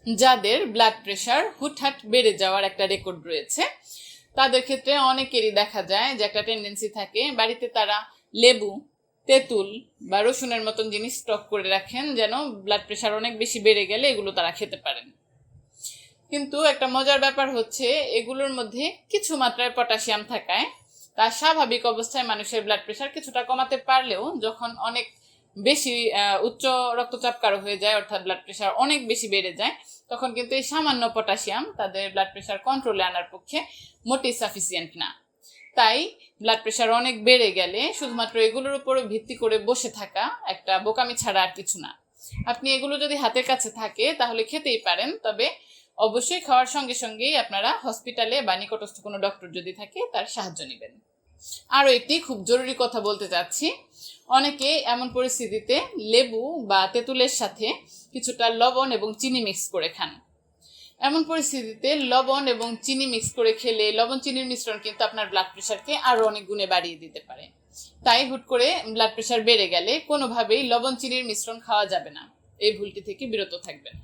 যাদের blood pressure হুটহাট বেড়ে যাওয়ার একটা রেকর্ড রয়েছে, তাদের ক্ষেত্রে অনেকেরই দেখা যায় যে একটা টেন্ডেন্সি থাকে বাড়িতে তারা লেবু, তেঁতুল বা রসুনের মতন জিনিস স্টক করে রাখেন, যেন ব্লাড প্রেশার অনেক বেশি বেড়ে গেলে এগুলো তারা খেতে পারেন। কিন্তু একটা মজার ব্যাপার হচ্ছে, এগুলোর মধ্যে কিছু মাত্রায় পটাশিয়াম থাকায় তার স্বাভাবিক অবস্থায় মানুষের ব্লাড প্রেশার কিছুটা কমাতে পারলেও যখন অনেক বেশি উচ্চ রক্তচাপ কারো হয়ে যায়, অর্থাৎ ব্লাড প্রেশার অনেক বেশি বেড়ে যায়, তখন কিন্তু এই সামান্য পটাশিয়াম তাদের ব্লাড প্রেশার কন্ট্রোলে আনার পক্ষে মোটেই সাফিসিয়েন্ট না। তাই ব্লাড প্রেশার অনেক বেড়ে গেলে শুধুমাত্র এগুলোর উপর ভিত্তি করে বসে থাকা একটা বোকামি ছাড়া আর কিছু না। আপনি এগুলো যদি হাতের কাছে থাকে তাহলে খেতেই পারেন, তবে অবশ্যই খাওয়ার সঙ্গে সঙ্গেই আপনারা হসপিটালে বা নিকটস্থ কোনো ডক্টর যদি থাকে তার সাহায্য নেবেন। আরও একটি খুব জরুরি কথা বলতে চাচ্ছি, অনেকে এমন পরিস্থিতিতে লেবু বা তেঁতুলের সাথে কিছুটা লবণ এবং চিনি মিক্স করে খান। এমন পরিস্থিতিতে লবণ এবং চিনি মিক্স করে খেলে লবণ চিনির মিশ্রণ কিন্তু আপনার ব্লাড প্রেশারকে আরও অনেক গুণে বাড়িয়ে দিতে পারে। তাই হুট করে ব্লাড প্রেশার বেড়ে গেলে কোনোভাবেই লবণ চিনির মিশ্রণ খাওয়া যাবে না। এই ভুলটি থেকে বিরত থাকবেন।